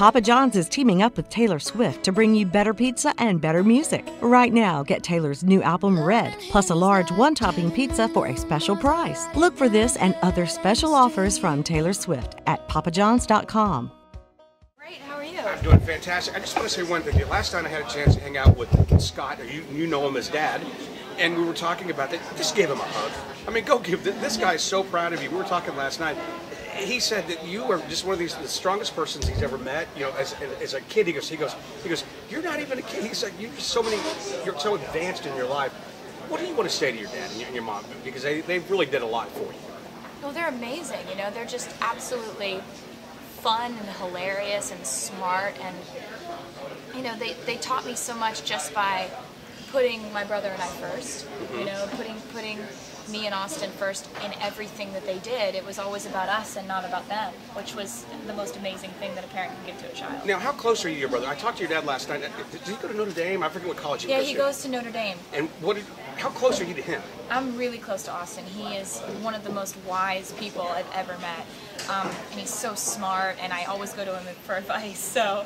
Papa John's is teaming up with Taylor Swift to bring you better pizza and better music. Right now, get Taylor's new album Red, plus a large one-topping pizza for a special price. Look for this and other special offers from Taylor Swift at papajohns.com. Great, how are you? I'm doing fantastic. I just want to say one thing. Last time I had a chance to hang out with Scott, or you know him as Dad, and we were talking about that. Just give him a hug. I mean, go give this guy is so proud of you. We were talking last night. He said that you are just one of the strongest persons he's ever met. You know, as a kid, he goes, you're not even a kid. He's like, you're so advanced in your life. What do you want to say to your dad and your mom? Because they really did a lot for you. Well, they're amazing. You know, they're just absolutely fun and hilarious and smart, and you know, they taught me so much just by putting my brother and I first. You know, putting me and Austin first in everything that they did. It was always about us and not about them, which was the most amazing thing that a parent can give to a child. Now, how close are you to your brother? I talked to your dad last night. Did he go to Notre Dame? I forget what college he goes to. Yeah, he goes to Notre Dame. And how close are you to him? I'm really close to Austin. He is one of the most wise people I've ever met. And he's so smart, and I always go to him for advice. So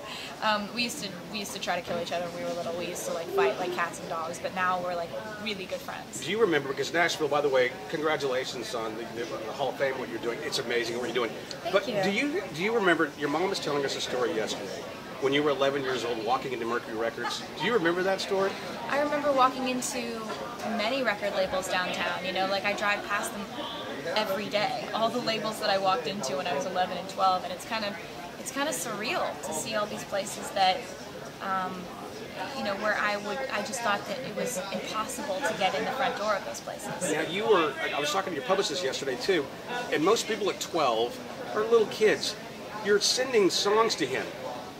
we used to try to kill each other when we were little. We used to like fight like cats and dogs, but now we're like really good friends. Do you remember, because Nashville, by the way, congratulations on the Hall of Fame, what you're doing. It's amazing what you're doing. Thank you. Do you remember, your mom was telling us a story yesterday, when you were 11 years old walking into Mercury Records. Do you remember that story? I remember walking into many record labels downtown. You know, like I drive past them every day. All the labels that I walked into when I was 11 and 12, and it's kind of surreal to see all these places that, you know, where I just thought that it was impossible to get in the front door of those places. Now I was talking to your publicist yesterday too, and most people at 12 are little kids. You're sending songs to him.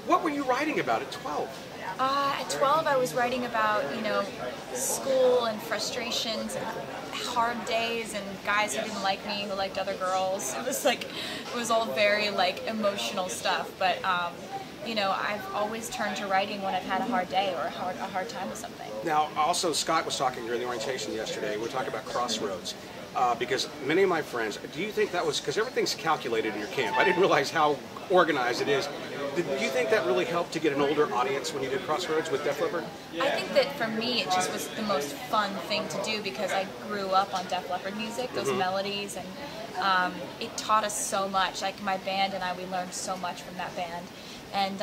What were you writing about at 12? At 12, I was writing about, you know, school and frustrations and hard days and guys who didn't like me, who liked other girls. It was all very like emotional stuff. But you know, I've always turned to writing when I've had a hard day or a hard time with something. Now, also Scott was talking during the orientation yesterday. We were talking about Crossroads. Because many of my friends, do you think that was, because everything's calculated in your camp. I didn't realize how organized it is. Do you think that really helped to get an older audience when you did Crossroads with Def Leppard? I think that for me it just was the most fun thing to do because I grew up on Def Leppard music, those melodies, and it taught us so much. Like my band and we learned so much from that band. And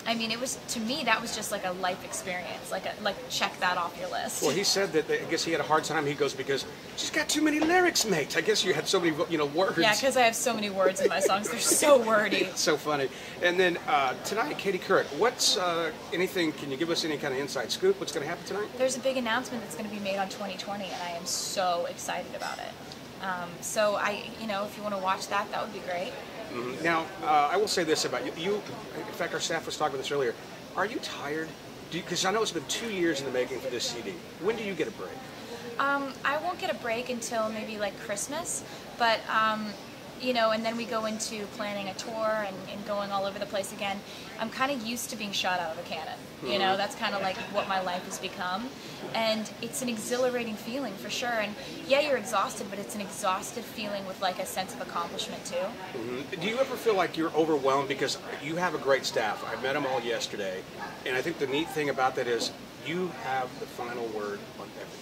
I mean, it was, to me, that was just like a life experience, like check that off your list. Well, he said that, I guess he had a hard time, he goes, because she's got too many lyrics, mate. I guess you had so many, you know, words. Yeah, because I have so many words in my songs. They're so wordy. It's so funny. And then tonight, Katie Couric, what's anything, can you give us any kind of inside scoop? What's going to happen tonight? There's a big announcement that's going to be made on 2020, and I am so excited about it. So you know, if you want to watch that, that would be great. Now, I will say this about you. In fact, our staff was talking about this earlier. Are you tired? Because I know it's been 2 years in the making for this CD. When do you get a break? I won't get a break until maybe like Christmas, but you know, and then we go into planning a tour and going all over the place again. I'm kind of used to being shot out of a cannon. You know, that's kind of like what my life has become. And it's an exhilarating feeling for sure. And yeah, you're exhausted, but it's an exhausted feeling with like a sense of accomplishment too. Do you ever feel like you're overwhelmed? Because you have a great staff. I met them all yesterday. And I think the neat thing about that is you have the final word on everything.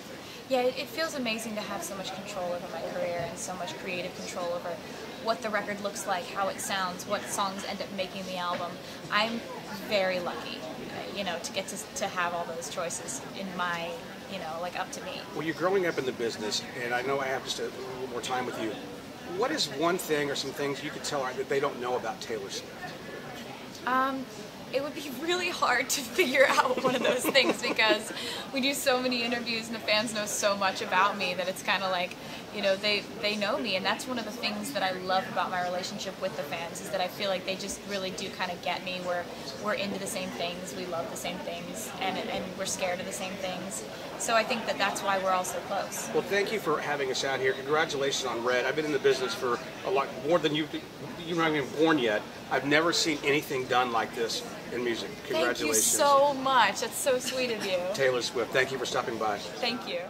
Yeah, it feels amazing to have so much control over my career and so much creative control over what the record looks like, how it sounds, what songs end up making the album. I'm very lucky, you know, to get to have all those choices in my, you know, like up to me. Well, you're growing up in the business, and I know I have just a little more time with you. What is one thing or some things you could tell that they don't know about Taylor Swift? It would be really hard to figure out one of those things because we do so many interviews and the fans know so much about me that it's kind of like, you know, they know me, and that's one of the things that I love about my relationship with the fans is that I feel like they just really do kind of get me. We're into the same things, we love the same things, and we're scared of the same things. So I think that that's why we're all so close. Well, thank you for having us out here. Congratulations on Red. I've been in the business for a lot more than you're not even born yet. I've never seen anything done like this in music. Congratulations. Thank you so much. That's so sweet of you. Taylor Swift, thank you for stopping by. Thank you.